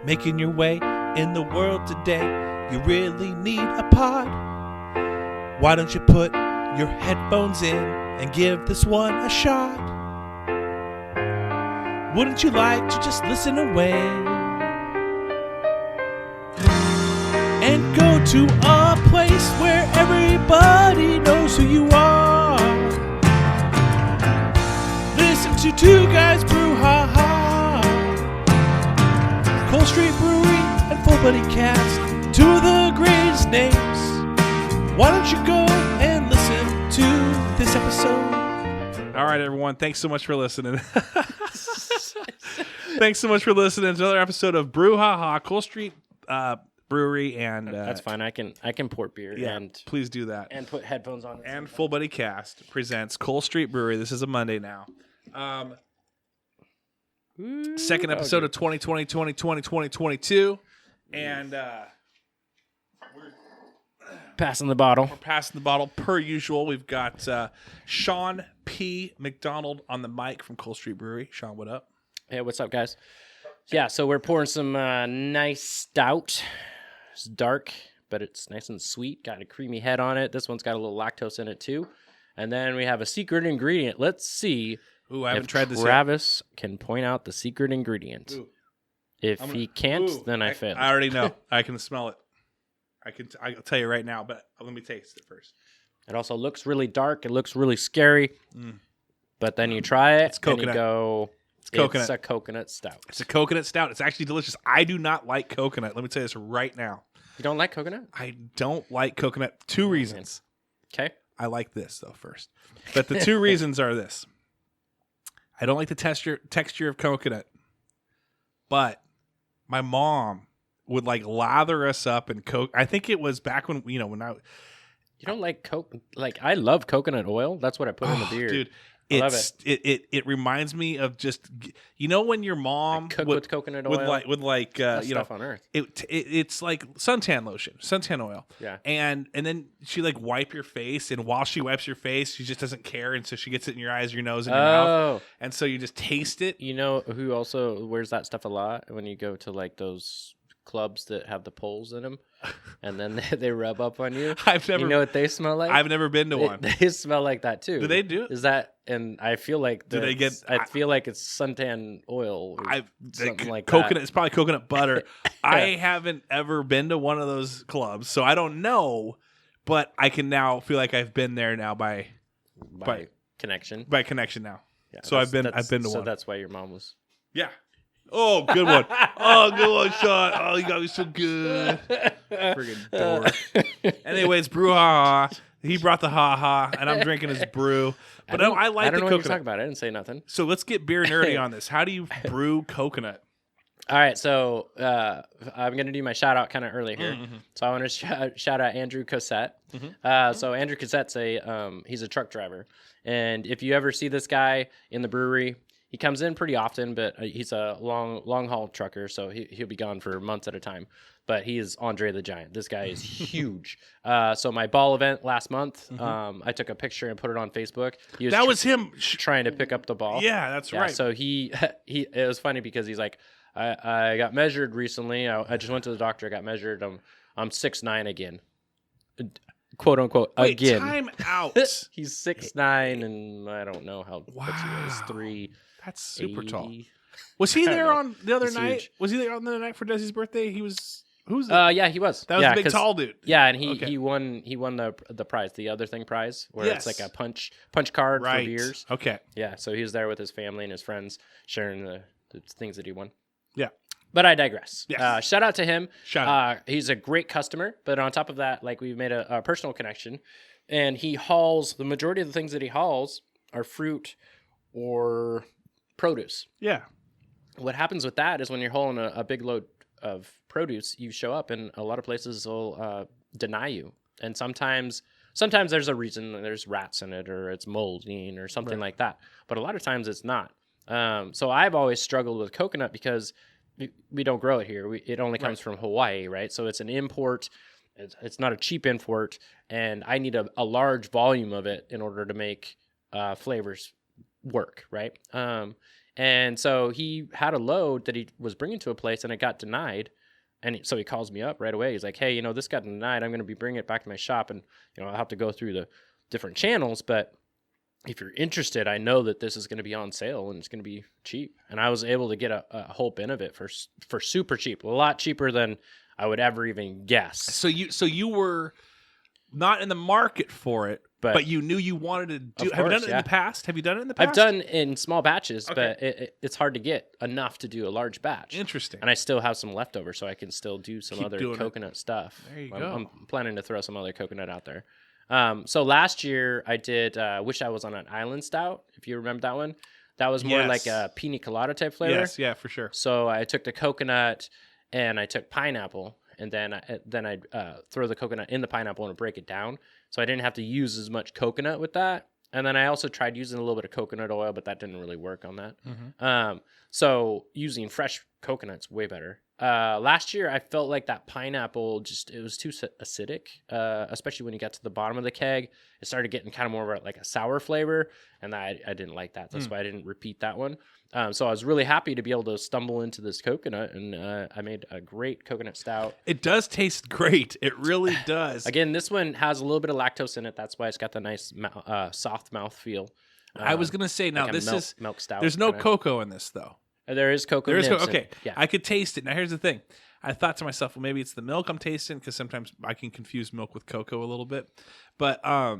making your way in the world today, you really need a pod. Why don't you put your headphones in and give this one a shot? Wouldn't you like to just listen away and go to a place where everybody knows who you are? Listen to two guys brew, ha ha. Cold Street Brewery and Full Buddy Cast, two of the greatest names. Why don't you go and listen to this episode? All right, everyone. Thanks so much for listening. Thanks so much for listening to another episode of Brew Ha Ha, Cold Street Brewery, and that's fine. I can pour beer. Yeah, and please do that. And put headphones on. And Full Buddy Cast presents Cold Street Brewery. This is a Monday now. Second episode of 2022, and we're passing the bottle. We're passing the bottle per usual. We've got Sean P. McDonald on the mic from Cold Street Brewery. Sean, what up? Hey, what's up, guys? Yeah, so we're pouring some nice stout. It's dark, but it's nice and sweet. Got a creamy head on it. This one's got a little lactose in it, too. And then we have a secret ingredient. Let's see. Ooh, I haven't tried this yet. Travis can point out the secret ingredient. Ooh. If he can't, then I fail. I already know. I can smell it. I'll tell you right now, but let me taste it first. It also looks really dark. It looks really scary. But then you try it, it's coconut. And you go, coconut. It's a coconut stout. It's a coconut stout. It's actually delicious. I do not like coconut. Let me tell you this right now. You don't like coconut? I don't like coconut. Two reasons. Okay. I like this, though, first. But the two reasons are this. I don't like the texture of coconut, but my mom would like lather us up in coke. I think it was back when when I. You don't like coke? Like I love coconut oil. That's what I put in the beer. Dude, I love it. It reminds me of just when your mom cook with coconut oil with stuff on earth. It's like suntan lotion, suntan oil. Yeah. And then she like wipe your face, and while she wipes your face, she just doesn't care, and so she gets it in your eyes, your nose, and your mouth, and so you just taste it. You know who also wears that stuff a lot when you go to like those clubs that have the poles in them, and then they rub up on you. You know what they smell like? I've never been to one. They smell like that too. Do they do? Is that? And I feel like I feel like it's suntan oil. Or something like coconut. That. It's probably coconut butter. Yeah. I haven't ever been to one of those clubs, so I don't know. But I can now feel like I've been there now by connection. By connection now. Yeah, so I've been to one. So that's why your mom was. Yeah. Oh, good one. Oh, good one, Sean. Oh, you got me so good. Friggin' dork. Anyways, brew ha ha. He brought the ha ha, and I'm drinking his brew. But I like the coconut. I don't know what you're talking about. I didn't say nothing. So let's get beer nerdy on this. How do you brew coconut? All right, so I'm going to do my shout out kind of early here. Mm-hmm. So I want to shout out Andrew Cossette. Mm-hmm. So Andrew Cossette's he's a truck driver, and if you ever see this guy in the brewery. He comes in pretty often, but he's a long haul trucker, so he'll be gone for months at a time. But he is Andre the Giant. This guy is huge. So my ball event last month, I took a picture and put it on Facebook. That was him trying to pick up the ball. Yeah, that's right. So it was funny because he's like, I got measured recently. I just went to the doctor. I got measured. I'm 6'9" again. Quote unquote. Wait, again. Time out. He's 6'9", and I don't know how much he is. 3. That's super tall. Was he there on the other night? Huge. Was he there on the other night for Desi's birthday? He was. Who's? Yeah, he was. That was a big tall dude. Yeah, and he won the prize, the other thing prize, where it's like a punch card for beers. Okay. Yeah, so he was there with his family and his friends, sharing the things that he won. Yeah. But I digress. Yes. Shout out to him. Shout out. He's a great customer, but on top of that, like we've made a personal connection, and he hauls the majority of the things that he hauls are fruit or produce. Yeah. What happens with that is when you're hauling a big load of produce, you show up and a lot of places will deny you. And sometimes there's a reason, there's rats in it or it's molding or something like that. But a lot of times it's not. So I've always struggled with coconut because we don't grow it here. It only comes from Hawaii, right? So it's an import. It's not a cheap import. And I need a large volume of it in order to make flavors work, right? And so he had a load that he was bringing to a place, and it got denied. And so he calls me up right away. He's like, hey, this got denied. I'm going to be bringing it back to my shop, and I'll have to go through the different channels. But if you're interested, I know that this is going to be on sale, and it's going to be cheap. And I was able to get a whole bin of it for super cheap, a lot cheaper than I would ever even guess. So you were not in the market for it, but you knew you wanted to do. Have you done it in the past? Have you done it in the past? I've done in small batches, but it's hard to get enough to do a large batch. Interesting. And I still have some leftover, so I can still do some other coconut stuff. There you go. I'm planning to throw some other coconut out there. So last year I did Wish I Was on an Island Stout, if you remember that one. That was more like a pina colada type flavor. Yes, yeah, for sure. So I took the coconut and I took pineapple, and then I'd throw the coconut in the pineapple and break it down. So I didn't have to use as much coconut with that. And then I also tried using a little bit of coconut oil, but that didn't really work on that. Mm-hmm. So using fresh coconut's way better. Last year, I felt like that pineapple it was too acidic, especially when you got to the bottom of the keg. It started getting kind of more of like a sour flavor, and I didn't like that. That's why I didn't repeat that one. So I was really happy to be able to stumble into this coconut, and I made a great coconut stout. It does taste great. It really does. Again, this one has a little bit of lactose in it. That's why it's got the nice soft mouth feel. I was going to say, now like this is milk stout. There's no cocoa in this, though. There is cocoa. There is cocoa. Okay. Yeah. I could taste it. Now, here's the thing. I thought to myself, well, maybe it's the milk I'm tasting, because sometimes I can confuse milk with cocoa a little bit. But I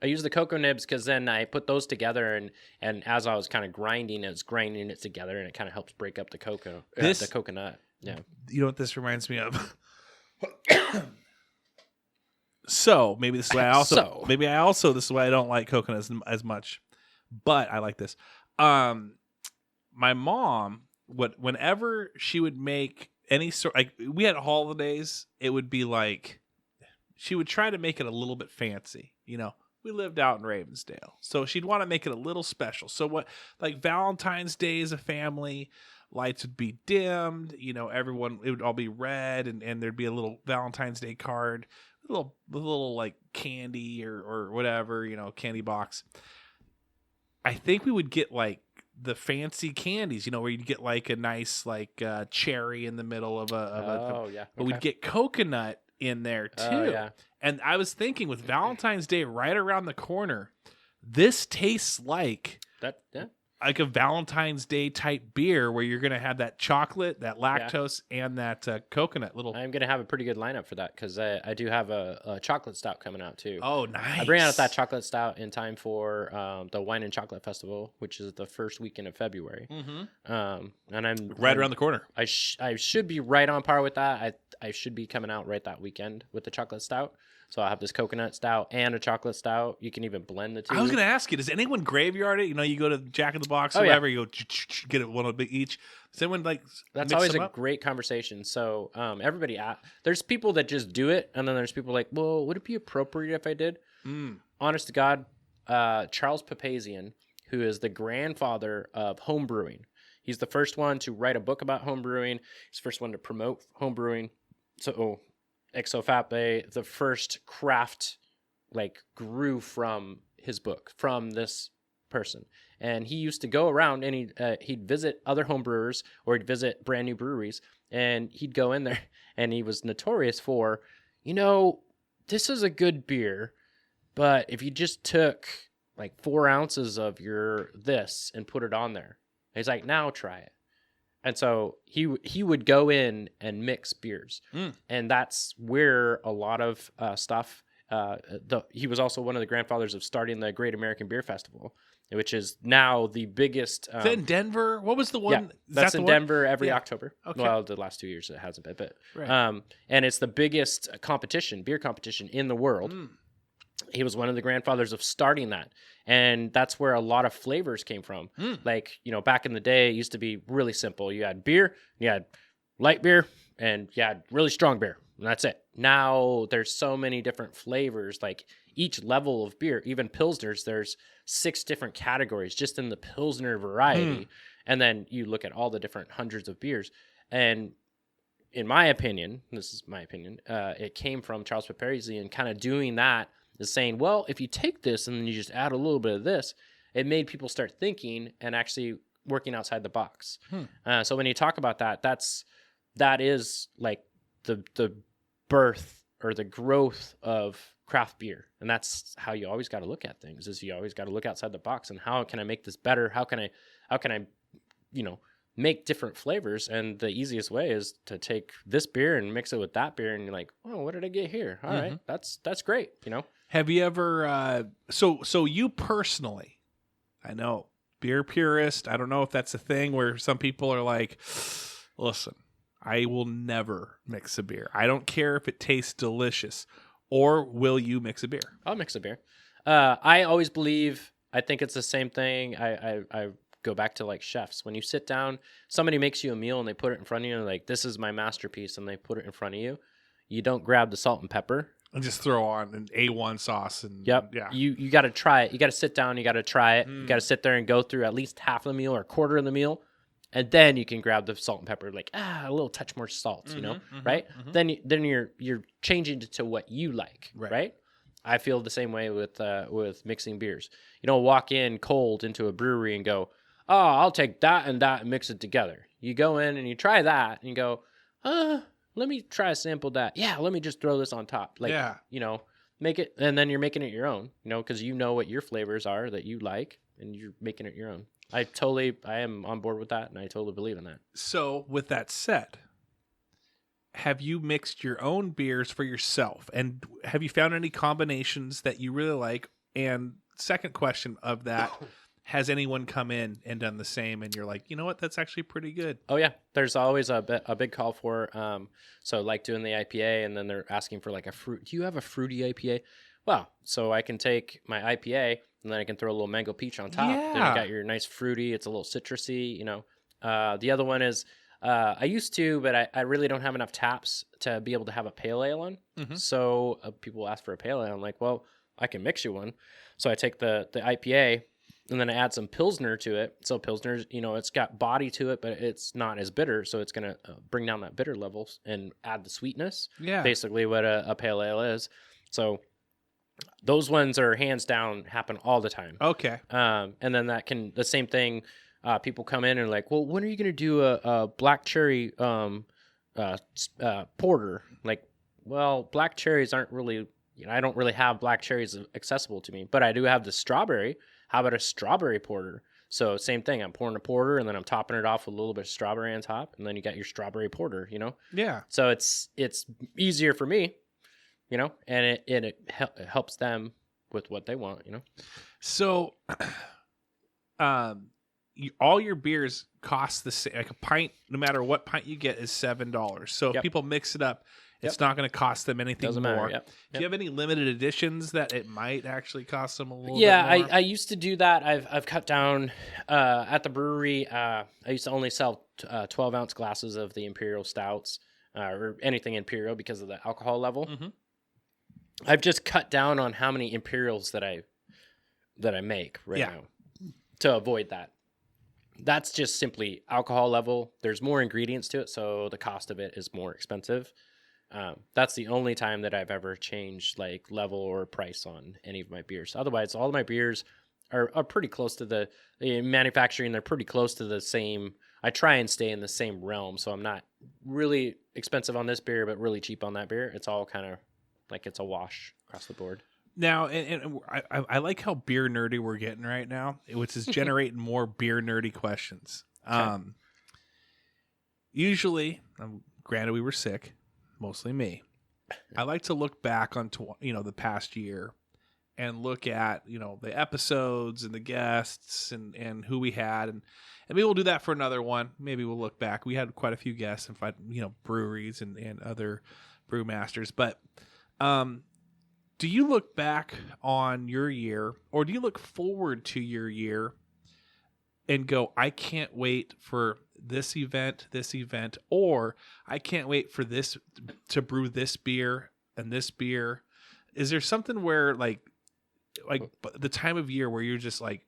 use the cocoa nibs because then I put those together, and as I was kind of grinding it together, and it kind of helps break up the the coconut. Yeah. You know what this reminds me of? So maybe this is why this is why I don't like coconut as much, but I like this. My mom whenever she would make any sort, like we had holidays, it would be like she would try to make it a little bit fancy. We lived out in Ravensdale, so she'd want to make it a little special. So what, like Valentine's Day as a family, lights would be dimmed. Everyone, it would all be red, and there'd be a little Valentine's Day card, a little like candy or whatever, candy box. I think we would get like the fancy candies, where you'd get like a nice like cherry in the middle of but we'd get coconut in there too. And I was thinking, with Valentine's Day right around the corner, this tastes like that. Yeah. Like a Valentine's Day type beer, where you're going to have that chocolate, that lactose, and that coconut little. I'm going to have a pretty good lineup for that, because I do have a chocolate stout coming out too. Oh, nice! I bring out that chocolate stout in time for the Wine and Chocolate Festival, which is the first weekend of February. Mm-hmm. And I'm around the corner. I should be right on par with that. I should be coming out right that weekend with the chocolate stout. So I have this coconut stout and a chocolate stout. You can even blend the two. I was going to ask you, does anyone graveyard it? You go to Jack in the Box or whatever, you go get it one of each. Does anyone like That's always a great conversation. So everybody, there's people that just do it, and then there's people like, well, would it be appropriate if I did? Honest to God, Charles Papazian, who is the grandfather of home brewing. He's the first one to write a book about home brewing. He's the first one to promote home brewing. So Exofape, the first craft, grew from his book, from this person. And he used to go around, and he'd visit other home brewers, or he'd visit brand new breweries, and he'd go in there, and he was notorious for, this is a good beer, but if you just took 4 ounces of your this and put it on there, he's like, now try it. And so he would go in and mix beers, and that's where a lot of stuff. He was also one of the grandfathers of starting the Great American Beer Festival, which is now the biggest. Is that in Denver? What was the one? Yeah, that's in Denver every October. Okay. Well, the last 2 years it hasn't been, but right. And it's the biggest beer competition in the world. He was one of the grandfathers of starting that. And that's where a lot of flavors came from. Back in the day, it used to be really simple. You had beer, you had light beer, and you had really strong beer. And that's it. Now there's so many different flavors. Each level of beer, even Pilsners, there's 6 different categories just in the Pilsner variety. And then you look at all the different hundreds of beers. And in my opinion, this is my opinion, it came from Charles Papazian kind of doing that, is saying, well, if you take this and then you just add a little bit of this, it made people start thinking and actually working outside the box. So when you talk about that is like the birth or the growth of craft beer. And that's how you always got to look at things, is you always got to look outside the box and how can I make this better? How can I, make different flavors? And the easiest way is to take this beer and mix it with that beer. And you're like, oh, what did I get here? All right. That's great. Have you ever, so you personally, I know, beer purist, I don't know if that's a thing where some people are like, listen, I will never mix a beer. I don't care if it tastes delicious. Or will you mix a beer? I'll mix a beer. I always believe, I think it's the same thing. I go back to like chefs. When you sit down, somebody makes you a meal and they put it in front of you and like, this is my masterpiece, and they put it in front of you. You don't grab the salt and pepper. And just throw on an A1 sauce. And yep. Yeah. You got to try it. You got to sit down. You got to try it. You got to sit there and go through at least half of the meal or a quarter of the meal. And then you can grab the salt and pepper, like, a little touch more salt, right? Then you're changing it to what you like, right? I feel the same way with mixing beers. You don't walk in cold into a brewery and go, oh, I'll take that and that and mix it together. You go in and you try that and you go, let me try a sample that. Yeah, let me just throw this on top. Like, make it, and then you're making it your own, because you know what your flavors are that you like, and you're making it your own. I am on board with that, and I totally believe in that. So, with that said, have you mixed your own beers for yourself? And have you found any combinations that you really like? And second question of that, has anyone come in and done the same, and you're like, you know what, that's actually pretty good? Oh, yeah. There's always a big call for, so like doing the IPA, and then they're asking for like a fruit. Do you have a fruity IPA? Well, so I can take my IPA, and then I can throw a little mango peach on top. Yeah. Then you got your nice fruity. It's a little citrusy, The other one is, I used to, but I really don't have enough taps to be able to have a pale ale on. So people ask for a pale ale. I'm like, well, I can mix you one. So I take the IPA, and then I add some Pilsner to it. So Pilsner, it's got body to it, but it's not as bitter. So it's going to bring down that bitter levels and add the sweetness. Yeah. Basically what a pale ale is. So those ones are hands down happen all the time. Okay. And then the same thing, people come in and like, well, when are you going to do a black cherry porter? Like, well, black cherries aren't really, I don't really have black cherries accessible to me, but I do have the strawberry. How about a strawberry porter? So same thing. I'm pouring a porter, and then I'm topping it off with a little bit of strawberry on top, and then you got your strawberry porter, Yeah. So it's easier for me. And it helps them with what they want, So, all your beers cost the same. Like a pint, no matter what pint you get, is $7. So if people mix it up, it's not going to cost them anything Doesn't more. Matter. Yep. Do you have any limited editions that it might actually cost them a little bit more? Yeah, I used to do that. I've cut down at the brewery. I used to only sell 12-ounce glasses of the Imperial Stouts or anything Imperial because of the alcohol level. I've just cut down on how many Imperials that I make now to avoid that. That's just simply alcohol level. There's more ingredients to it, so the cost of it is more expensive. That's the only time that I've ever changed like level or price on any of my beers. Otherwise, all of my beers are pretty close to the manufacturing. They're pretty close to the same. I try and stay in the same realm, so I'm not really expensive on this beer, but really cheap on that beer. It's all kind of like it's a wash across the board. Now, and I like how beer nerdy we're getting right now, which is generating more beer nerdy questions. Okay. Usually, granted, we were sick, mostly me. I like to look back on the past year and look at the episodes and the guests and who we had, and maybe we'll do that for another one. Maybe we'll look back. We had quite a few guests and breweries and other brewmasters, but. Do you look back on your year, or do you look forward to your year and go, I can't wait for this event, or I can't wait for this to brew this beer and this beer? Is there something where like the time of year where you're just like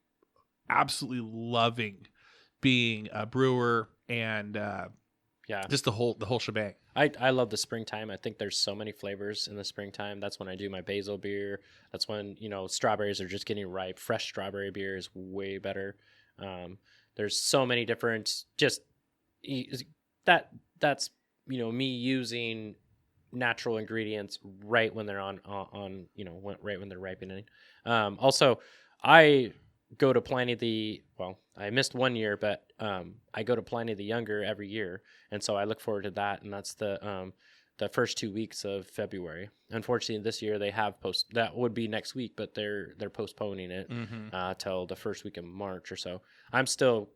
absolutely loving being a brewer and just the whole shebang? I love the springtime. I think there's so many flavors in the springtime. That's when I do my basil beer. That's when, strawberries are just getting ripe. Fresh strawberry beer is way better. There's so many different that's me using natural ingredients right when they're on right when they're ripening. Also, I go to I missed 1 year, but I go to Pliny the Younger every year, and so I look forward to that, and that's the first 2 weeks of February. Unfortunately, this year they have that would be next week, but they're postponing it till the first week of March or so. I'm still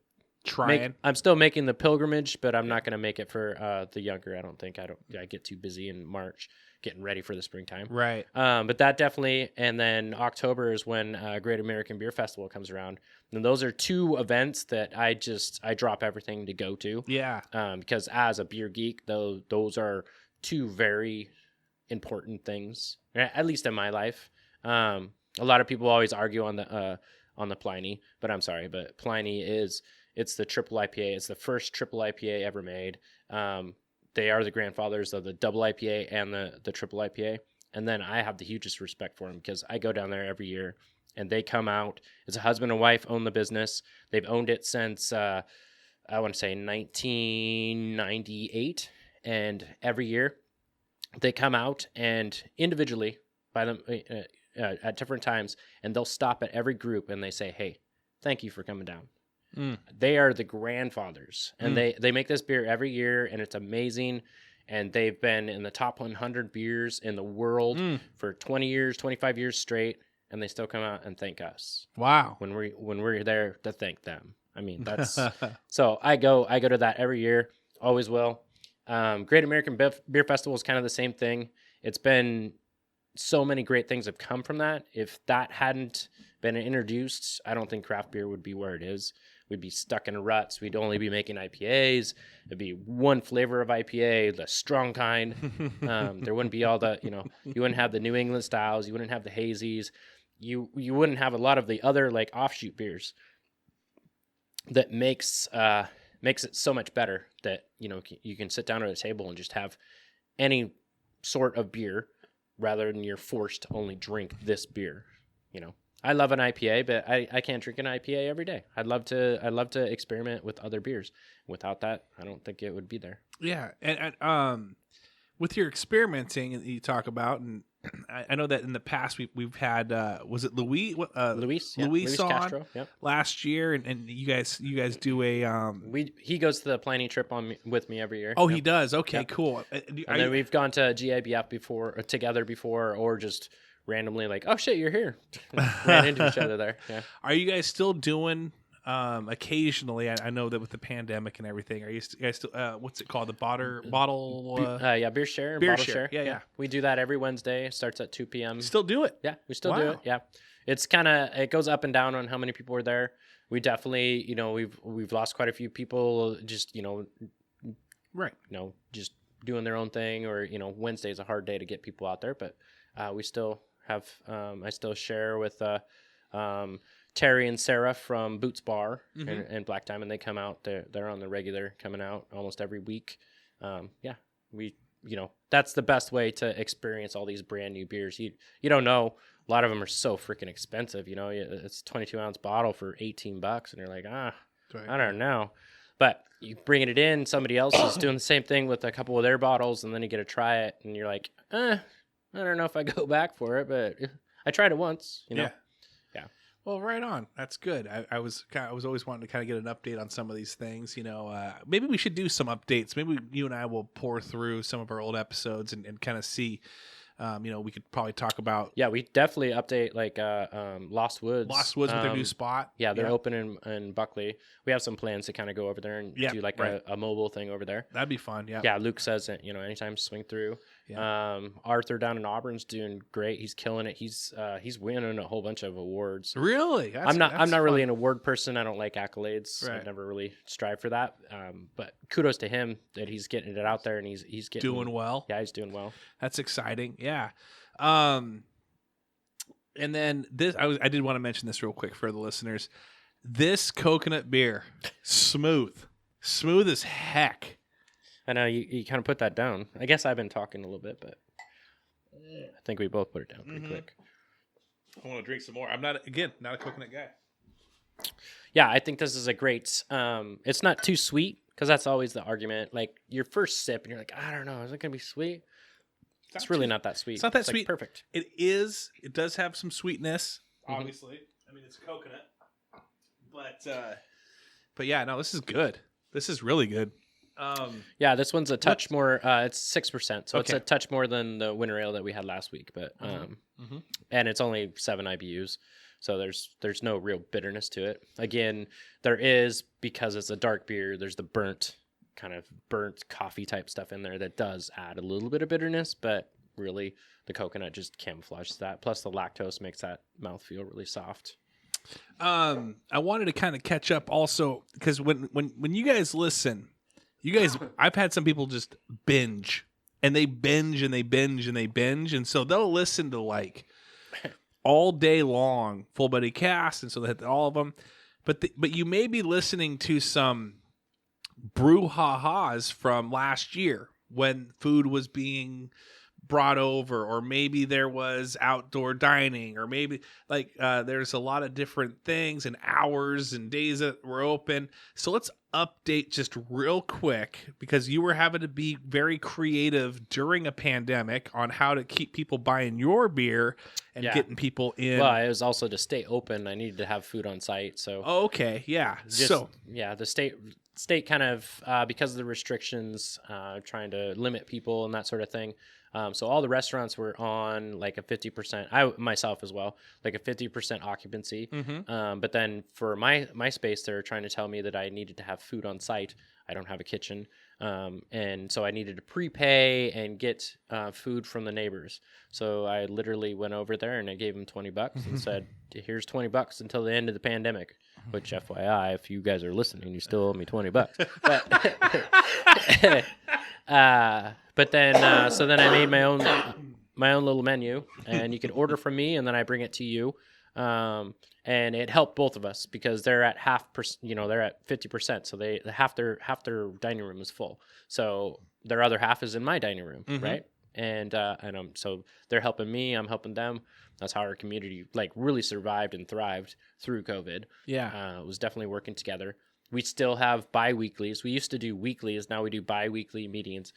making the pilgrimage, but I'm not going to make it for the Younger. I don't think I get too busy in March getting ready for the springtime. Right. But that definitely, and then October is when Great American Beer Festival comes around. And those are two events that I drop everything to go to. Yeah. Because as a beer geek, those are two very important things, at least in my life. A lot of people always argue on the Pliny, but I'm sorry, but Pliny it's the triple IPA. It's the first triple IPA ever made. They are the grandfathers of the double IPA and the triple IPA. And then I have the hugest respect for them because I go down there every year and they come out. It's a husband and wife own the business. They've owned it since, I want to say 1998. And every year they come out and individually by them at different times, and they'll stop at every group and they say, "Hey, thank you for coming down." They are the grandfathers, and they make this beer every year, and it's amazing. And they've been in the top 100 beers in the world for 20 years, 25 years straight, and they still come out and thank us. Wow! When we're there to thank them. I mean, that's so I go to that every year, always will. Great American Beer Festival is kind of the same thing. It's been so many great things have come from that. If that hadn't been introduced, I don't think craft beer would be where it is. We'd be stuck in ruts. We'd only be making IPAs. It'd be one flavor of IPA, the strong kind. There wouldn't be all the, you wouldn't have the New England styles. You wouldn't have the hazies. You wouldn't have a lot of the other like offshoot beers that makes it so much better that, you can sit down at a table and just have any sort of beer rather than you're forced to only drink this beer, I love an IPA, but I can't drink an IPA every day. I'd love to experiment with other beers. Without that, I don't think it would be there. Yeah, and with your experimenting that you talk about, and I know that in the past we've had was it Luis Luis on Castro, last year, and you guys do a he goes to the Pliny trip with me every year. Oh, he does. Okay, cool. And then we've gone to GABF together before, or just randomly like, oh shit, you're here. Ran into each other there. Yeah. Are you guys still doing occasionally? I know that with the pandemic and everything, are you guys still what's it called? The bottle beer share. Beer bottle share. Yeah. We do that every Wednesday. It starts at 2 p.m. Still do it? Yeah, we still do it. Yeah. It's it goes up and down on how many people are there. We definitely, we've lost quite a few people just, right. Just doing their own thing, or, Wednesday's a hard day to get people out there, but we still have, I still share with Terry and Sarah from Boots Bar and Black Diamond. They come out. They're on the regular, coming out almost every week. We that's the best way to experience all these brand new beers. You don't know. A lot of them are so freaking expensive. It's a 22-ounce bottle for $18, and you're like, right. I don't know. But you bringing it in, somebody else is doing the same thing with a couple of their bottles, and then you get to try it, and you're like, I don't know if I go back for it, but I tried it once, Yeah. Well, right on. That's good. I was always wanting to kind of get an update on some of these things. Maybe we should do some updates. Maybe you and I will pour through some of our old episodes and kind of see. We could probably talk about. Yeah, we definitely update like Lost Woods. Lost Woods with their new spot. Yeah, they're open in Buckley. We have some plans to kind of go over there and do like a mobile thing over there. That'd be fun. Yeah. Yeah, Luke says that anytime swing through. Yeah. Arthur down in Auburn's doing great. He's killing it. He's winning a whole bunch of awards. Really? I'm not really an award person. I don't like accolades. Right. I never really strive for that. But kudos to him that he's getting it out there and he's getting doing well. Yeah, he's doing well. That's exciting. Yeah. And then this, I did want to mention this real quick for the listeners. This coconut beer, smooth as heck. I know you kind of put that down. I guess I've been talking a little bit, but I think we both put it down pretty quick. I want to drink some more. I'm not a coconut guy. Yeah, I think this is a great. It's not too sweet because that's always the argument. Like your first sip, and you're like, I don't know, is it gonna be sweet? It's really not that sweet. It's not that It's sweet. Like perfect. It is. It does have some sweetness, obviously. I mean, it's coconut, but yeah, no, this is good. This is really good. Yeah, this one's a touch more. It's 6%, so it's Okay. a touch more than the winter ale that we had last week. But and it's only 7 IBUs, so there's no real bitterness to it. Again, there is, because it's a dark beer. There's the burnt coffee type stuff in there that does add a little bit of bitterness, but really the coconut just camouflages that. Plus the lactose makes that mouthfeel really soft. I wanted to kind of catch up also because when you guys listen, I've had some people just binge and they binge and they binge and they binge, and so they'll listen to like all day long Full Body Cast, and so they hit all of them. But you may be listening to some brew ha-has from last year when food was being brought over, or maybe there was outdoor dining, or maybe like there's a lot of different things and hours and days that were open. So let's update just real quick, because you were having to be very creative during a pandemic on how to keep people buying your beer and getting people in. Well, it was also to stay open. I needed to have food on site. So okay, yeah. The state kind of because of the restrictions, trying to limit people and that sort of thing. So all the restaurants were on like a 50%, I myself as well, like a 50% occupancy. But then for my space, they're trying to tell me that I needed to have food on site. I don't have a kitchen. And so I needed to prepay and get food from the neighbors. So I literally went over there and I gave them $20 and said, here's $20 until the end of the pandemic, which FYI, if you guys are listening, you still owe me $20. But then, so then I made my own little menu, and you can order from me, and then I bring it to you. And it helped both of us because they're at they're at 50%, so they half their dining room is full. So their other half is in my dining room, right? And so they're helping me, I'm helping them. That's how our community like really survived and thrived through COVID. Yeah, it was definitely working together. We still have bi-weeklies. We used to do weeklies. Now we do bi-weekly meetings.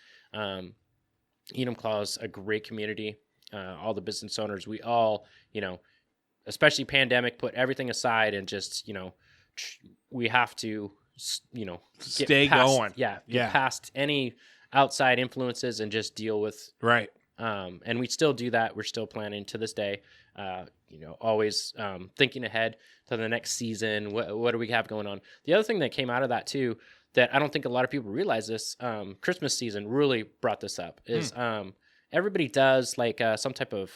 Enumclaw's a great community. All the business owners, we all, especially pandemic, put everything aside and just, we have to, stay going. Get past any outside influences and just deal with. Right. And we still do that. We're still planning to this day, always thinking ahead to the next season. What do we have going on? The other thing that came out of that too, that I don't think a lot of people realize this, Christmas season really brought this up, is everybody does like some type of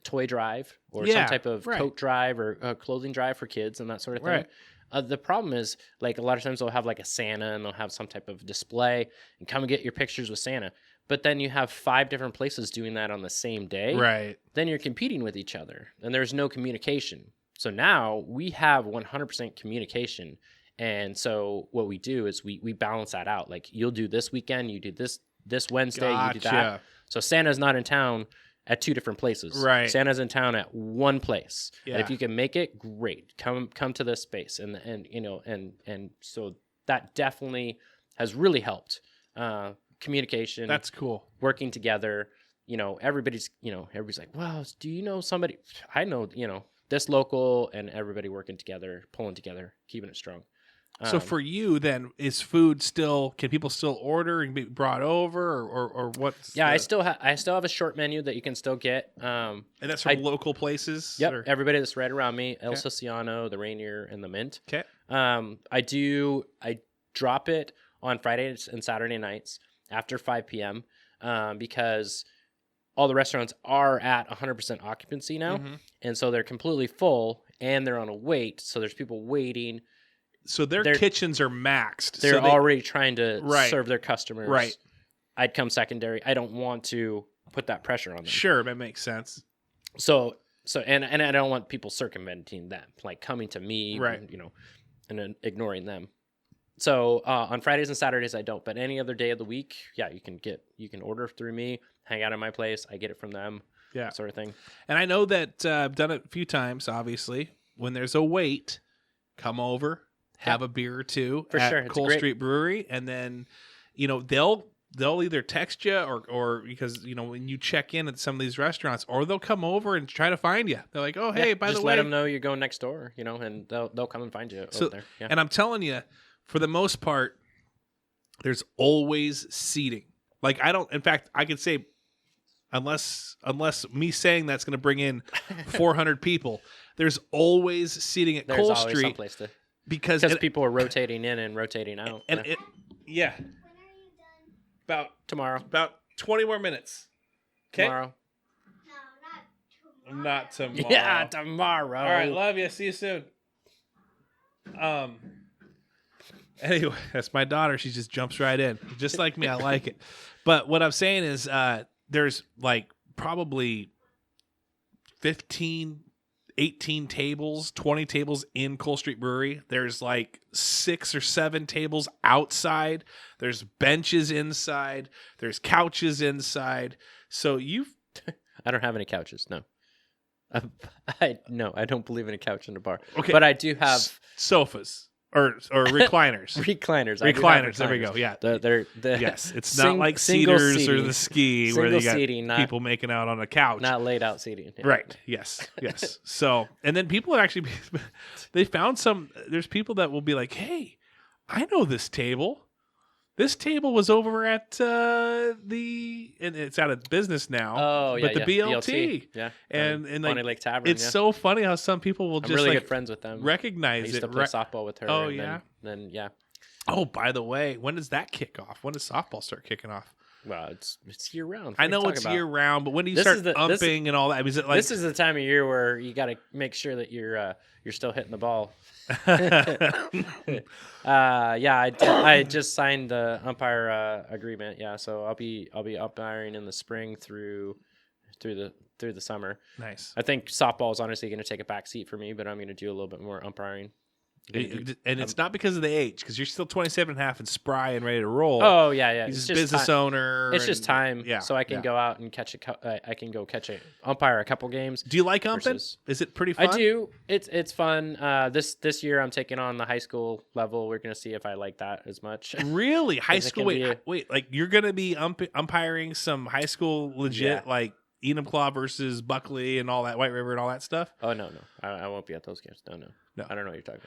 toy drive or some type of coat drive or clothing drive for kids and that sort of thing. Right. The problem is, like, a lot of times they'll have like a Santa and they'll have some type of display and come and get your pictures with Santa. But then you have 5 different places doing that on the same day. Right. Then you're competing with each other and there's no communication. So now we have 100% communication. And so what we do is we balance that out. Like, you'll do this weekend, you do this Wednesday, you do that. So Santa's not in town at 2 different places. Right. Santa's in town at one place. Yeah. And if you can make it, great. Come to this space. And so that definitely has really helped. Communication. That's cool. Working together. Everybody's like, well, do you know somebody? I know, this local, and everybody working together, pulling together, keeping it strong. So for you then, is food still, can people still order and be brought over, or what's I still have a short menu that you can still get. And that's from local places? Yep. Or? Everybody that's right around me, El Siciliano, the Rainier, and the Mint. Okay. I drop it on Fridays and Saturday nights after 5 p.m. Because all the restaurants are at 100% occupancy now. And so they're completely full and they're on a wait. So there's people waiting. So their kitchens are maxed. They're already trying to serve their customers. Right. I'd come secondary. I don't want to put that pressure on them. Sure, that makes sense. So and I don't want people circumventing them, like coming to me, and then ignoring them. So on Fridays and Saturdays I don't, but any other day of the week, you can order through me, hang out at my place, I get it from them, sort of thing. And I know that I've done it a few times. Obviously, when there's a wait, come over, have a beer or two For at sure. It's Cole great. Street Brewery, and then they'll either text you or because when you check in at some of these restaurants, or they'll come over and try to find you. They're like, oh hey, by the just way, let them know you're going next door, and they'll come and find you over there. Yeah. And I'm telling you, for the most part, there's always seating. Like in fact, I could say, unless me saying that's going to bring in 400 people, there's always seating at There's Cole always Street someplace to, because people are rotating in and rotating out. Yeah. About Tomorrow. About 20 more minutes. Okay. Tomorrow. No, not tomorrow. Yeah, tomorrow. All right, love you. See you soon. Anyway, that's my daughter. She just jumps right in, just like me. I like it. But what I'm saying is, there's like probably 15, 18 tables, 20 tables in Cole Street Brewery. There's like 6 or 7 tables outside. There's benches inside. There's couches inside. So I don't have any couches. No. I don't believe in a couch in a bar. Okay, but I do have sofas or recliners. recliners. Recliners. There we go. Yeah, they're yes. It's not like Cedars or the Ski where you got seating, people making out on a couch. Not laid out seating. Yeah. Right. Yes. Yes. So, and then people are actually they found some. There's people that will be like, "Hey, I know this table. This table was over at and it's out of business now. Oh yeah, but the BLT. Yeah, and Bonnie like Lake Tavern. it's so funny how some people will I'm just really like good friends with them. recognize I used it. to play softball with her. Oh and yeah. Then yeah. Oh, by the way, when does that kick off? When does softball start kicking off? Well, it's year round. I know it's year round, but when do you start umping and all that? I mean, is it like this is the time of year where you got to make sure that you're still hitting the ball. I just signed the umpire agreement. Yeah, so I'll be umpiring in the spring through the summer. Nice. I think softball is honestly going to take a back seat for me, but I'm going to do a little bit more umpiring. And it's not because of the age, because you're still 27 and a half and spry and ready to roll. Oh yeah. He's just business owner. It's just time. Yeah. So I can go out and umpire a couple games. Do you like umping? Is it pretty fun? I do. It's fun. This year I'm taking on the high school level. We're gonna see if I like that as much. Really, high school? Wait, like you're gonna be umpiring some high school legit like Enumclaw versus Buckley and all that, White River and all that stuff? Oh no, I won't be at those games. No. I don't know what you're talking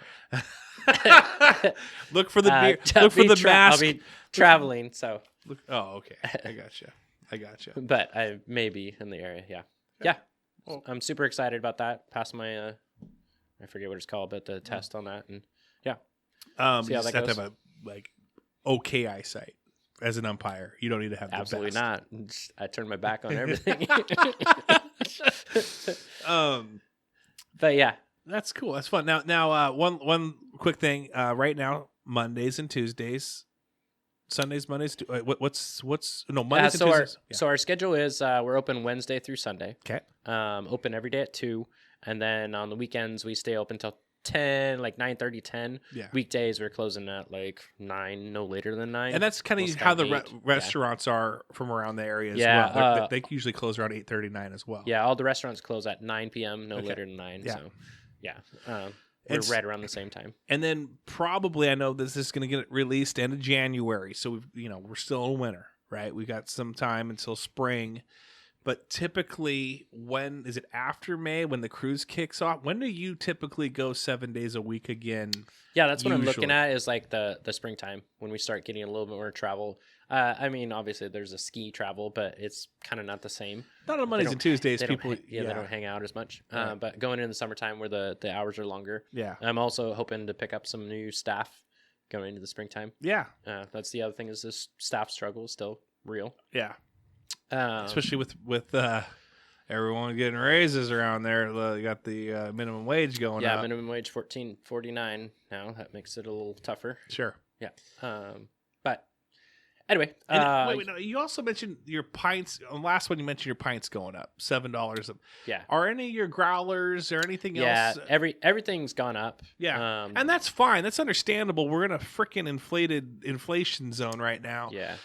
about. Look for the beer. Look for the mask. I'll be traveling, so. Oh, okay. I gotcha. But I may be in the area. Yeah. Well, I'm super excited about that. Pass my, I forget what it's called, but the test on that, and yeah. See how that goes. Have to have a okay eyesight as an umpire. You don't need to have absolutely the best. Not. I turn my back on everything. But yeah. That's cool. That's fun. Now, one quick thing. Right now, Mondays and Tuesdays, Sundays, Mondays. Mondays and Tuesdays. So our schedule is we're open Wednesday through Sunday. Okay. Open every day at 2, and then on the weekends we stay open till 10, like 9:30, 10. Yeah. Weekdays we're closing at like 9, no later than 9. And that's kind of how the restaurants are from around the area as well. They usually close around 8:30, 9 as well. Yeah, all the restaurants close at 9 p.m. No later than 9. Yeah. So. Yeah, we're right around the same time. And then probably I know this is going to get released end of January, so we're still in winter, right? We got some time until spring, but typically when is it after May when the cruise kicks off? When do you typically go 7 days a week again? Yeah, that's what I'm looking at is like the springtime when we start getting a little bit more travel. I mean, obviously there's a ski travel, but it's kind of not the same. Not on Mondays and Tuesdays. They don't hang out as much. Right. But going in the summertime where the hours are longer. Yeah. I'm also hoping to pick up some new staff going into the springtime. Yeah. That's the other thing is this staff struggle is still real. Yeah. Especially with everyone getting raises around there. You got the minimum wage going up. Yeah, minimum wage $14.49 now. That makes it a little tougher. Sure. Yeah. But anyway, wait, no, you also mentioned your pints. Last one, you mentioned your pints going up $7. Yeah. Are any of your growlers or anything else? Yeah, everything's gone up. Yeah, and that's fine. That's understandable. We're in a freaking inflation zone right now. Yeah.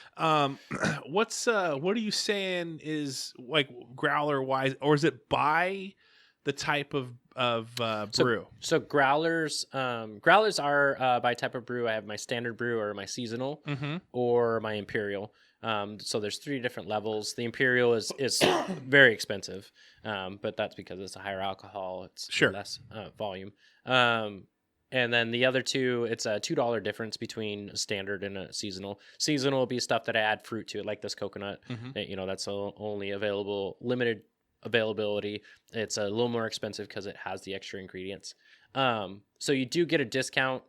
What are you saying is like growler wise, or is it by the type of brew? So growlers are by type of brew. I have my standard brew or my seasonal or my imperial. So there's 3 different levels. The imperial is very expensive, but that's because it's a higher alcohol. It's less volume. And then the other 2, it's a $2 difference between a standard and a seasonal. Seasonal will be stuff that I add fruit to it, like this coconut. That's only limited availability. It's a little more expensive because it has the extra ingredients. So you do get a discount.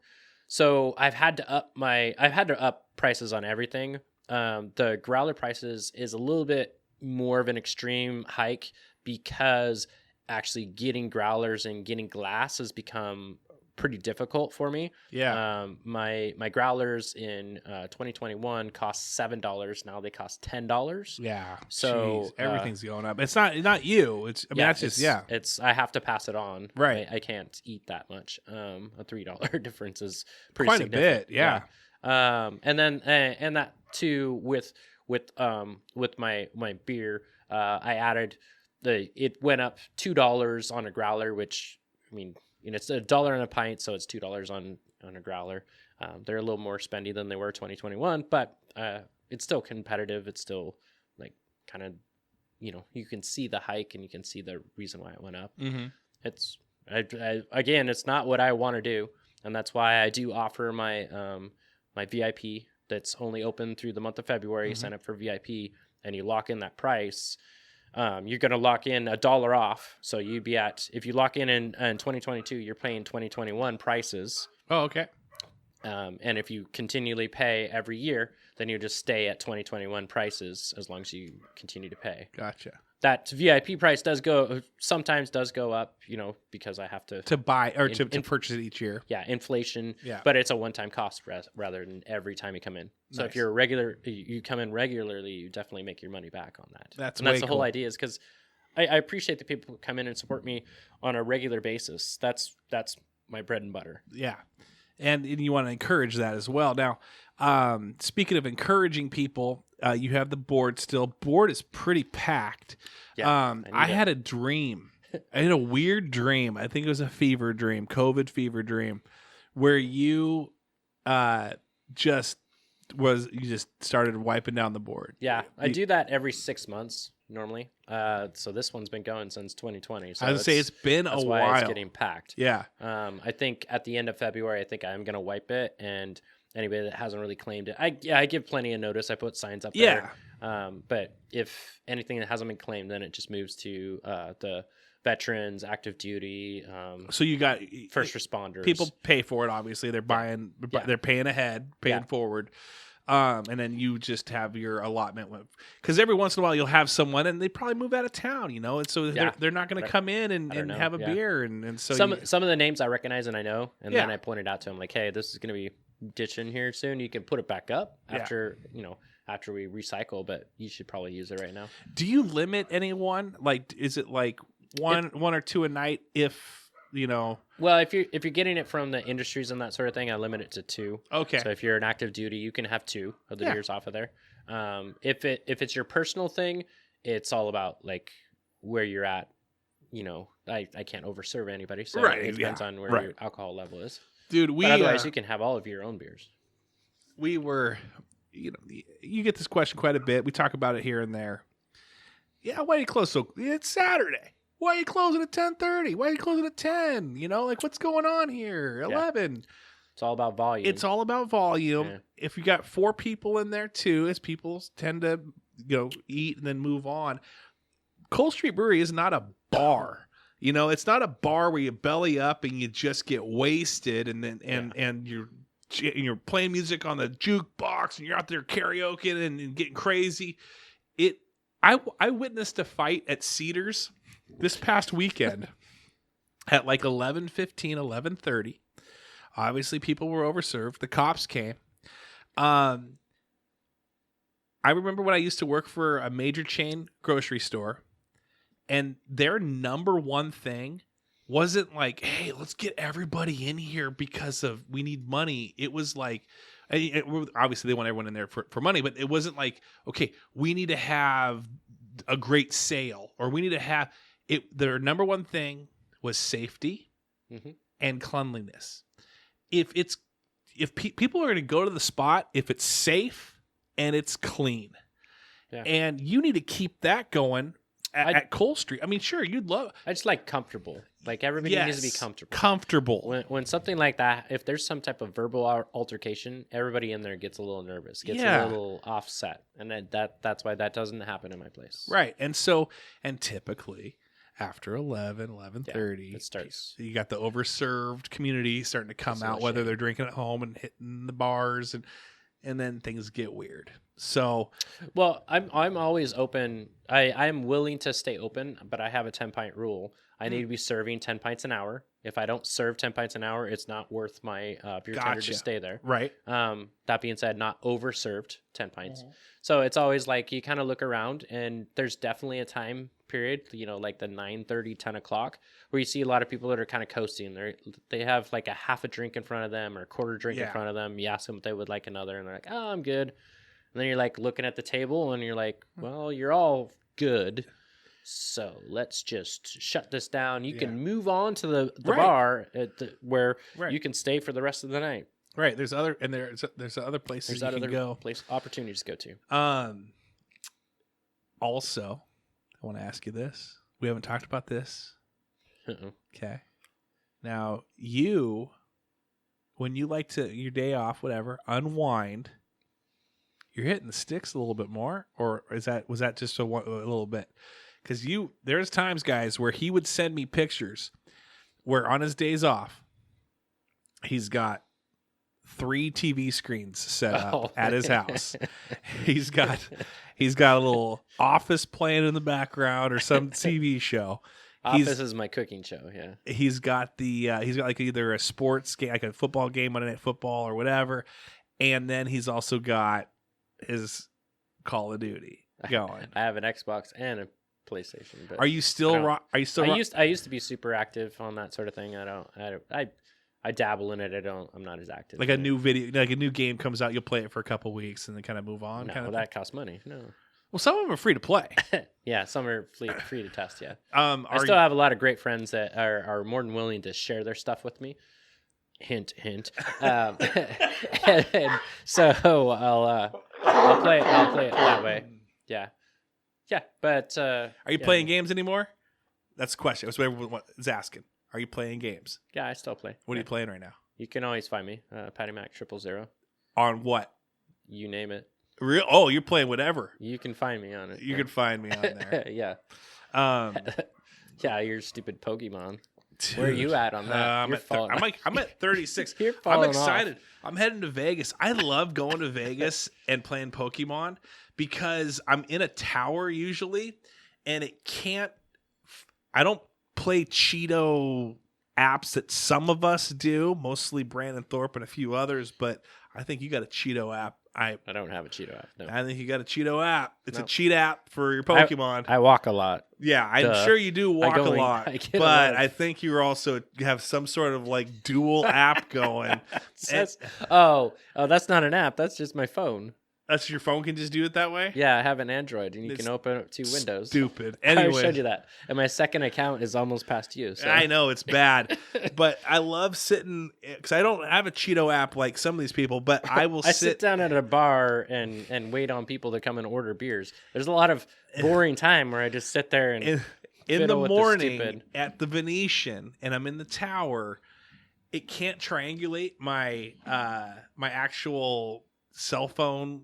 So I've had to up prices on everything. The growler prices is a little bit more of an extreme hike because actually getting growlers and getting glass has become pretty difficult for me. My growlers in 2021 cost $7. Now they cost $10. So everything's going up. It's not you. It's I have to pass it on. Right. I can't eat that much. A $3 difference is pretty quite significant. a bit. And then and that too with my beer, I added it went up $2 on a growler, which I mean, it's $1 on a pint, so it's $2 on a growler. They're a little more spendy than they were 2021, but it's still competitive. It's still like kind of, you can see the hike and you can see the reason why it went up. It's again, it's not what I want to do, and that's why I do offer my my VIP that's only open through the month of February. Sign up for VIP, and you lock in that price. You're going to lock in $1 off. So you'd be if you lock in 2022, you're paying 2021 prices. Oh, okay. And if you continually pay every year, then you just stay at 2021 prices as long as you continue to pay. Gotcha. That VIP price sometimes does go up, because I have to buy or to purchase it each year. Yeah, inflation. Yeah. But it's a one-time cost rather than every time you come in. So if you're you come in regularly, you definitely make your money back on that. That's the whole idea, is because I appreciate the people who come in and support me on a regular basis. That's my bread and butter. Yeah. And you want to encourage that as well. Now, speaking of encouraging people, you have the board still. Board is pretty packed. Yeah, I had a dream. I had a weird dream. I think it was a fever dream, COVID fever dream, where you just started wiping down the board. Yeah, I do that every 6 months normally. So this one's been going since 2020. So I would say it's been a while. That's why it's getting packed. Yeah. I think at the end of February, I think I'm going to wipe it, and anybody that hasn't really claimed it, I give plenty of notice. I put signs up there. But if anything that hasn't been claimed, then it just moves to the veterans, active duty. So you got first responders. People pay for it. Obviously, they're buying. Yeah. They're paying ahead, paying forward. And then you just have your allotment, because every once in a while you'll have someone and they probably move out of town, and so they're not going to come in and have a beer, and so some of the names I recognize and I know, and then I pointed out to them like, hey, this is going to be ditching here soon. You can put it back up after after we recycle, but you should probably use it right now. Do you limit anyone? Like, is it like one or two a night? Well, if you're getting it from the industries and that sort of thing, I limit it to 2. Okay. So if you're an active duty, you can have 2 of the beers off of there. If it's your personal thing, it's all about like where you're at. I can't overserve anybody, so it depends on where your alcohol level is. Dude, but otherwise you can have all of your own beers. We were, you get this question quite a bit. We talk about it here and there. Yeah, why do you close so? It's Saturday. Why are you closing at 10:30? Why are you closing at 10? Like what's going on here? 11. It's all about volume. It's all about volume. Yeah. If you got 4 people in there too, as people tend to eat and then move on. Cold Street Brewery is not a bar. It's not a bar where you belly up and you just get wasted and then and you're playing music on the jukebox and you're out there karaoke and getting crazy. I witnessed a fight at Cedars this past weekend at like 11:15, 11:30. Obviously, people were overserved. The cops came. I remember when I used to work for a major chain grocery store, and their number one thing wasn't like, hey, let's get everybody in here because we need money. It was like, obviously they want everyone in there for money, but it wasn't like, okay, we need to have a great sale or we need to have it. Their number one thing was safety Mm-hmm. and cleanliness. If people are going to go to the spot, if it's safe and it's clean, and you need to keep that going at Cole Street. I mean, sure, you'd love. I just like comfortable. Like everybody needs to be comfortable. Comfortable. When something like that, if there's some type of verbal altercation, everybody in there gets a little nervous, gets a little offset, and that's why that doesn't happen in my place. Right, and typically after 11:30, it starts. You got the overserved community starting to come out, whether they're drinking at home and hitting the bars, and then things get weird. So, well, I'm always open. I'm willing to stay open, but I have a 10-pint rule. I need to be serving 10 pints an hour. If I don't serve 10 pints an hour, it's not worth my beer tender to stay there. Right. That being said, not overserved 10 pints. Mm-hmm. So it's always like you kind of look around, and there's definitely a time period, like the 9:30, 10 o'clock, where you see a lot of people that are kind of coasting. They have like a half a drink in front of them or a quarter drink in front of them. You ask them if they would like another, and they're like, "Oh, I'm good." And then you're like looking at the table, and you're like, "Well, you're all good. So let's just shut this down. You can move on to the bar where you can stay for the rest of the night." Right. There's other places you can go. Opportunities to go to. Also, I want to ask you this. We haven't talked about this. Okay. Now, when you like to, your day off, whatever, unwind, you're hitting the sticks a little bit more, or was that just a little bit? Because there's times, guys, where he would send me pictures where on his days off, he's got 3 TV screens set up at his house. He's got a little Office playing in the background or some TV show. Office is my cooking show. Yeah. He's got like either a sports game, like a football game, Monday Night Football or whatever, and then he's also got his Call of Duty going. I have an Xbox and a PlayStation. But Are you still? I used to be super active on that sort of thing. I dabble in it. I'm not as active. Like a new game comes out, you'll play it for a couple weeks and then kind of move on. No, that costs money. No. Well, some of them are free to play. Yeah, some are free to test. Yeah. I still have a lot of great friends that are more than willing to share their stuff with me. Hint, hint. And so I'll play it that way. Yeah. Yeah, but are you playing games anymore? That's the question. That's what everyone is asking. Are you playing games? Yeah, I still play. What are you playing right now? You can always find me, Patty Mac 000. On what? You name it. Real? Oh, you're playing whatever. You can find me on it. You can find me on there. Yeah. Yeah, your stupid Pokemon. Dude, where are you at on that? I'm at 36. I'm excited. I'm heading to Vegas. I love going to Vegas and playing Pokemon because I'm in a tower usually, and I don't play Cheeto apps that some of us do, mostly Brandon Thorpe and a few others, but I think you got a Cheeto app. I don't have a Cheeto app. No. I think you got a Cheeto app. It's a cheat app for your Pokemon. I walk a lot. Yeah, I'm sure you do walk a lot, but I think you also have some sort of like dual app going. That's not an app. That's just my phone. That's your phone can just do it that way? Yeah, I have an Android, and you can open up 2 windows. Stupid. Anyway. I showed you that. And my second account is almost past you. So. I know, it's bad. But I love sitting, because I don't have a Cheeto app like some of these people, but I will sit down at a bar and wait on people to come and order beers. There's a lot of boring time where I just sit there and in the morning at the Venetian, and I'm in the tower, it can't triangulate my my actual cell phone,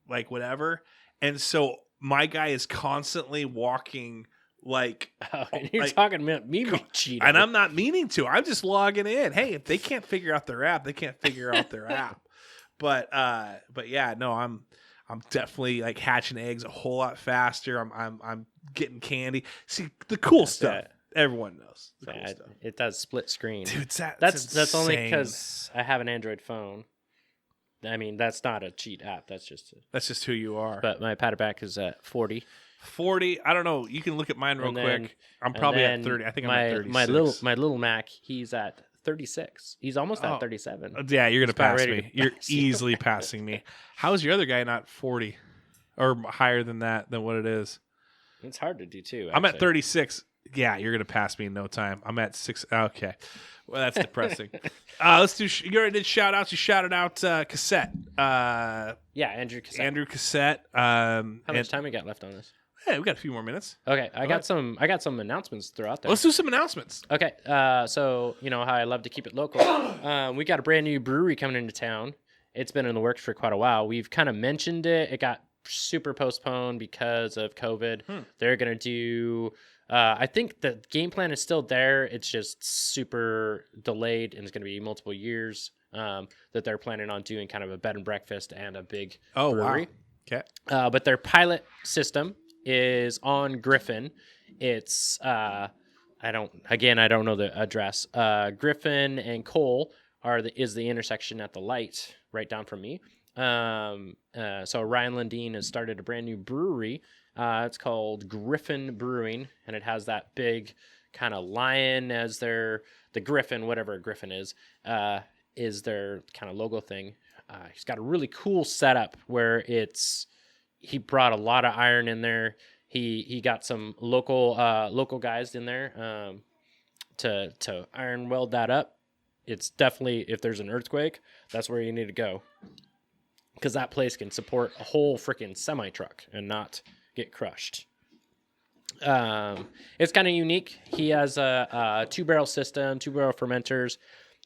like whatever, and so my guy is constantly walking like and you're talking about me cheating, and I'm not meaning to. I'm just logging in. Hey, if they can't figure out their app, they can't figure out their app. But yeah, no, I'm definitely like hatching eggs a whole lot faster. I'm getting candy. See the cool stuff. Everyone knows the cool stuff. It does split screen. Dude, that's only because I have an Android phone. I mean, that's not a cheat app. That's just who you are. But my Patterback is at 40. 40. I don't know. You can look at mine real quick. I'm probably at 30. I think I'm at 36. My little Mac, he's at 36. He's almost at 37. Yeah, you're gonna pass me. You're easily passing me. How is your other guy not 40 or higher than what it is? It's hard to do too. I'm at 36. Yeah, you're gonna pass me in no time. I'm at 6. Okay, well that's depressing. Let's do. You already did shout outs. You shouted out Cassette. Yeah, Andrew Cassette. Andrew Cassette. How much time we got left on this? Hey, we got a few more minutes. Okay, I got some announcements to throw out there. Let's do some announcements. Okay, so you know how I love to keep it local. We got a brand new brewery coming into town. It's been in the works for quite a while. We've kind of mentioned it. It got super postponed because of COVID. They're gonna do. I think the game plan is still there. It's just super delayed, and it's gonna be multiple years that they're planning on doing kind of a bed and breakfast and a big brewery. Wow. Okay. But their pilot system is on Griffin. It's I don't know the address. Griffin and Cole is the intersection at the light right down from me. So Ryan Lundeen has started a brand new brewery. It's called Griffin Brewing, and it has that big kind of lion as the Griffin, whatever a Griffin is their kind of logo thing. He's got a really cool setup where he brought a lot of iron in there. He got some local guys in there to iron weld that up. It's definitely, if there's an earthquake, that's where you need to go, because that place can support a whole freaking semi truck and not get crushed. It's kind of unique. He has a 2-barrel system, 2-barrel fermenters,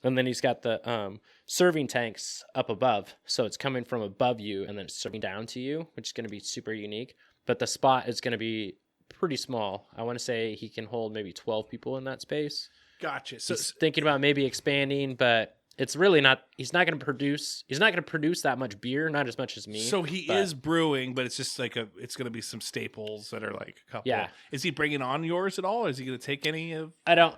and then he's got the serving tanks up above. So it's coming from above you and then it's serving down to you, which is going to be super unique. But the spot is going to be pretty small. I want to say he can hold maybe 12 people in that space. Gotcha. So he's thinking about maybe expanding, but it's really not. He's not going to produce that much beer, not as much as me. So he is brewing, but it's just like it's going to be some staples that are like a couple. Yeah. Is he bringing on yours at all? Or is he going to take any of? That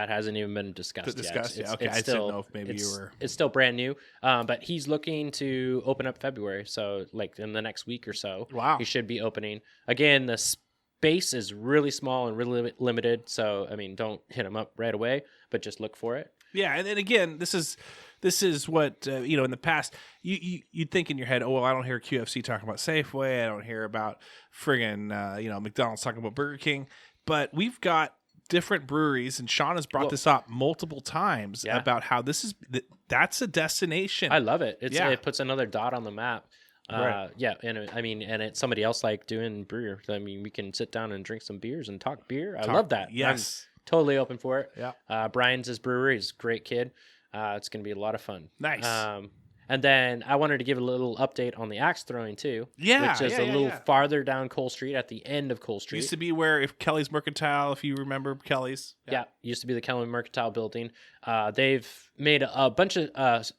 hasn't even been discussed yet. Yeah. Okay. I just didn't know if maybe you were. It's still brand new, but he's looking to open up February. So like in the next week or so. Wow. He should be opening again. The space is really small and really limited. So I mean, don't hit him up right away, but just look for it. Yeah, and then again, this is what in the past you'd think in your head, oh well, I don't hear QFC talking about Safeway, I don't hear about friggin' McDonald's talking about Burger King, but we've got different breweries, and Sean has brought this up multiple times about how that's a destination. I love it. It puts another dot on the map. Right. And it's somebody else like doing brewer. I mean, we can sit down and drink some beers and talk beer. I love that. Yes. Totally open for it. Yeah. Brian's his brewery. He's a great kid. It's going to be a lot of fun. Nice. And then I wanted to give a little update on the axe throwing too. Yeah. Which is a little farther down Cole Street at the end of Cole Street. Used to be where if Kelly's Mercantile, if you remember Kelly's. Yeah. Used to be the Kelly Mercantile building. They've made a bunch of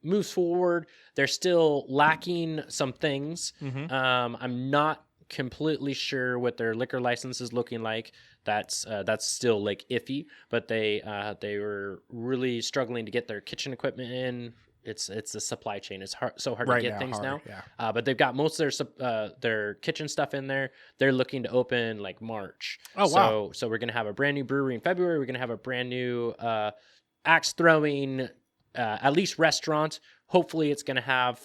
moves forward. They're still lacking some things. Mm-hmm. I'm not completely sure what their liquor license is looking like. That's still like iffy, but they were really struggling to get their kitchen equipment in. It's the supply chain. It's so hard to get things now. Yeah. But they've got most of their kitchen stuff in there. They're looking to open like March. Oh wow! So we're gonna have a brand new brewery in February. We're gonna have a brand new axe throwing at least restaurant. Hopefully it's going to have,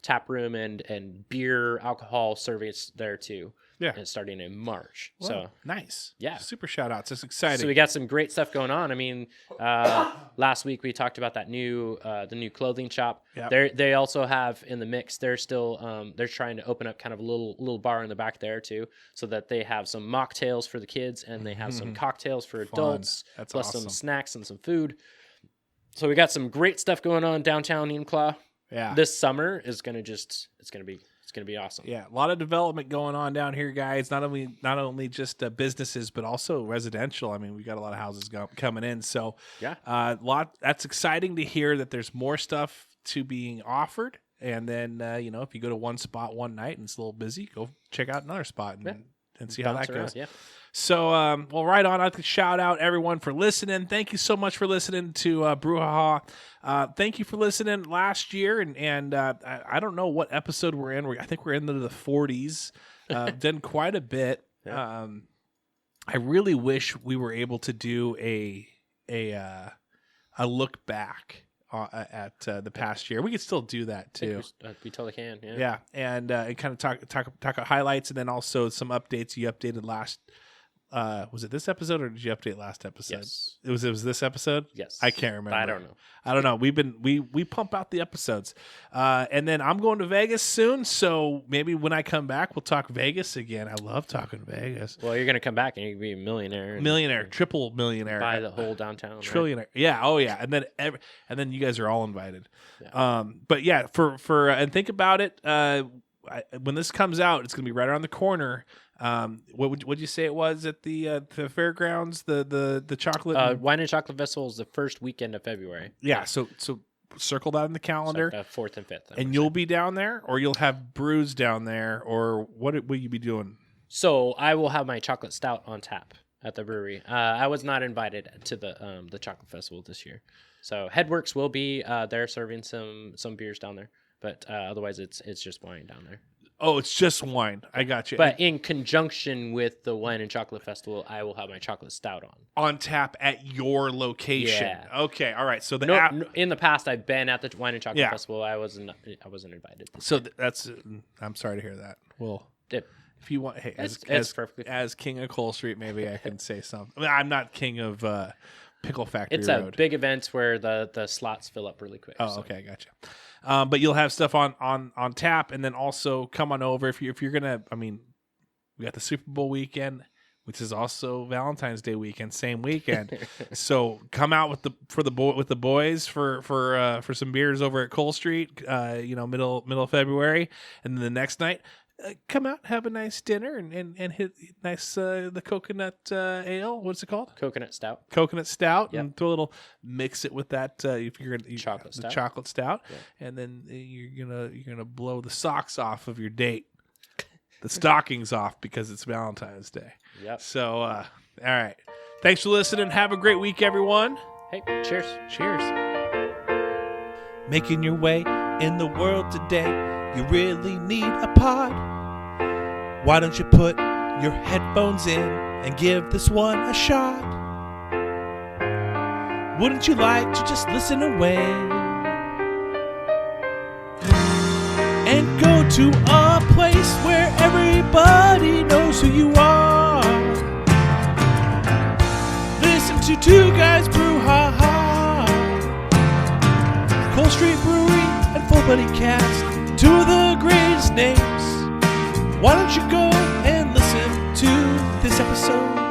tap room and beer, alcohol service there too. Yeah. And starting in March. Well, so nice. Yeah. Super shout outs. It's exciting. So we got some great stuff going on. I mean, last week we talked about that the new clothing shop. Yep. They also have in the mix, they're still, they're trying to open up kind of a little bar in the back there too, so that they have some mocktails for the kids and they have some cocktails for adults. That's plus awesome. Some snacks and some food. So we got some great stuff going on downtown Enumclaw. Yeah. This summer is going to it's going to be awesome. Yeah, a lot of development going on down here, guys. Not only just businesses, but also residential. I mean, we got a lot of houses coming in. So yeah, that's exciting to hear that there's more stuff to being offered. And then if you go to one spot one night and it's a little busy, go check out another spot and see how that goes. Yeah. So, right on. I'd like to shout out everyone for listening. Thank you so much for listening to Brouhaha. Thank you for listening last year. And I don't know what episode we're in. I think we're into the 40s. Done quite a bit. Yeah. I really wish we were able to do a look back at the past year. We could still do that too. We totally can. Yeah. Yeah, and kind of talk highlights, and then also some updates you updated Was it this episode or did you update last episode? Yes. It was this episode? Yes. I can't remember. I don't know. I don't know. We pump out the episodes. And then I'm going to Vegas soon, so maybe when I come back we'll talk Vegas again. I love talking Vegas. Well, you're gonna come back and you can be a millionaire. Millionaire, triple millionaire. Buy the whole downtown. Trillionaire. Right? Yeah, oh yeah. And then you guys are all invited. Yeah. But yeah, for and think about it, when this comes out, it's going to be right around the corner. What would you say it was at the fairgrounds? The chocolate Wine and Chocolate Festival is the first weekend of February. Yeah, so circle that in the calendar. Like 4th and 5th. And you'll be down there, or you'll have brews down there, or what will you be doing? So I will have my chocolate stout on tap at the brewery. I was not invited to the chocolate festival this year, so Headworks will be there serving some beers down there, but otherwise it's just wine down there. Oh, it's just wine. I got you. But in conjunction with the Wine and Chocolate Festival, I will have my chocolate stout on tap at your location. Yeah. Okay. All right. So in the past, I've been at the Wine and Chocolate Festival. I wasn't invited. So that's. I'm sorry to hear that. Well, if you want, hey, as King of Cole Street, maybe I can say something. I mean, I'm not king of Pickle Factory Road. It's a big event where the slots fill up really quick. Oh, okay, gotcha. But you'll have stuff on tap, and then also come on over if you're gonna. I mean, we got the Super Bowl weekend, which is also Valentine's Day weekend, same weekend. So come out with the boys for some beers over at Cole Street. Middle of February, and then the next night. Come out, have a nice dinner, and hit nice the coconut ale. What's it called? Coconut stout. Coconut stout, Yep. and throw a little mix it with that. If you're gonna chocolate stout, yeah. And then you're gonna blow the socks off of your date, the stockings off because it's Valentine's Day. Yep. So, all right. Thanks for listening. Have a great week, everyone. Hey, cheers. Cheers. Making your way in the world today. You really need a pod. Why don't you put your headphones in and give this one a shot? Wouldn't you like to just listen away and go to a place where everybody knows who you are? Listen to Two Guys Brew, ha ha. Cole Street Brewery and Full Buddy Cast. Two of the greatest names. Why don't you go and listen to this episode?